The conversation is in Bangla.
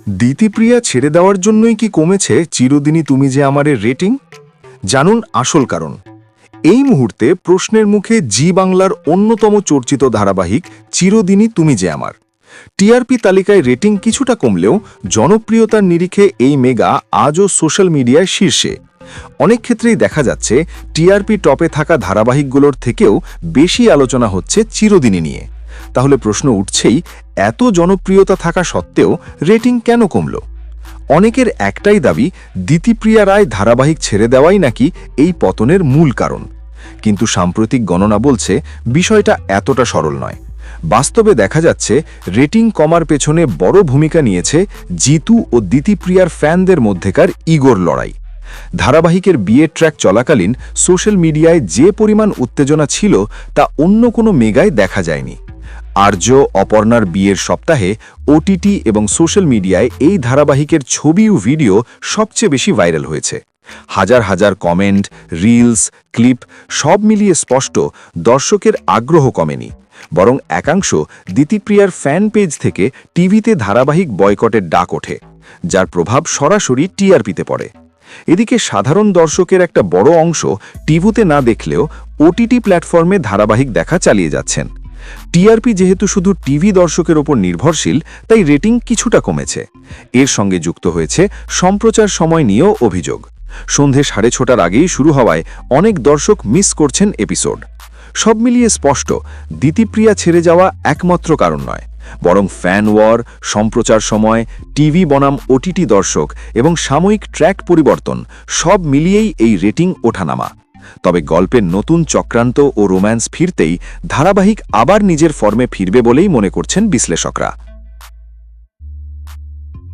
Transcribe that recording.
দিতিপ্রিয়া ছেড়ে দেওয়ার জন্যই কি কমেছে চিরদিনই তুমি যে আমারের রেটিং? জানুন আসল কারণ। এই মুহূর্তে প্রশ্নের মুখে জি বাংলার অন্যতম চর্চিত ধারাবাহিক চিরদিনই তুমি যে আমার। টিআরপি তালিকায় রেটিং কিছুটা কমলেও জনপ্রিয়তার নিরিখে এই মেগা আজও সোশ্যাল মিডিয়ায় শীর্ষে। অনেক ক্ষেত্রেই দেখা যাচ্ছে টিআরপি টপে থাকা ধারাবাহিকগুলোর থেকেও বেশি আলোচনা হচ্ছে চিরদিনই নিয়ে। তাহলে প্রশ্ন উঠছেই, এত জনপ্রিয়তা থাকা সত্ত্বেও রেটিং কেন কমল? অনেকের একটাই দাবি, দিতিপ্রিয়া রায় ধারাবাহিক ছেড়ে দেওয়াই নাকি এই পতনের মূল কারণ। কিন্তু সাম্প্রতিক গণনা বলছে বিষয়টা এতটা সরল নয়। বাস্তবে দেখা যাচ্ছে রেটিং কমার পেছনে বড় ভূমিকা নিয়েছে জিতু ও দিতিপ্রিয়ার ফ্যানদের মধ্যেকার ইগোর লড়াই। ধারাবাহিকের বিয়ে ট্র্যাক চলাকালীন সোশ্যাল মিডিয়ায় যে পরিমাণ উত্তেজনা ছিল তা অন্য কোনো মেগায় দেখা যায়নি। আর্য অপর্ণার বিয়ের সপ্তাহে ওটিটি এবং সোশ্যাল মিডিয়ায় এই ধারাবাহিকের ছবি ও ভিডিও সবচেয়ে বেশি ভাইরাল হয়েছে। হাজার হাজার কমেন্ট, রিলস, ক্লিপ সব মিলিয়ে স্পষ্ট দর্শকের আগ্রহ কমেনি, বরং একাংশ দিতিপ্রিয়ার ফ্যান পেজ থেকে টিভিতে ধারাবাহিক বয়কটের ডাক ওঠে, যার প্রভাব সরাসরি টিআরপিতে পড়ে। এদিকে সাধারণ দর্শকের একটা বড় অংশ টিভিতে না দেখলেও ওটিটি প্ল্যাটফর্মে ধারাবাহিক দেখা চালিয়ে যাচ্ছেন। টিআরপি যেহেতু শুধু টিভি দর্শকের ওপর নির্ভরশীল, তাই রেটিং কিছুটা কমেছে। এর সঙ্গে যুক্ত হয়েছে সম্প্রচার সময় নিয়েও অভিযোগ। সন্ধে 6:30টার আগেই শুরু হওয়ায় অনেক দর্শক মিস করছেন এপিসোড। সব মিলিয়ে স্পষ্ট, দিতিপ্রিয়া ছেড়ে যাওয়া একমাত্র কারণ নয়, বরং ফ্যান ওয়ার, সম্প্রচার সময়, টিভি বনাম ওটিটি দর্শক এবং সাময়িক ট্র্যাক পরিবর্তন সব মিলিয়েই এই রেটিং ওঠানামা। তবে গল্পের নতুন চক্রান্ত ও রোম্যান্স ফিরতেই ধারাবাহিক আবার নিজের ফর্মে ফিরবে বলেই মনে করছেন বিশ্লেষকরা।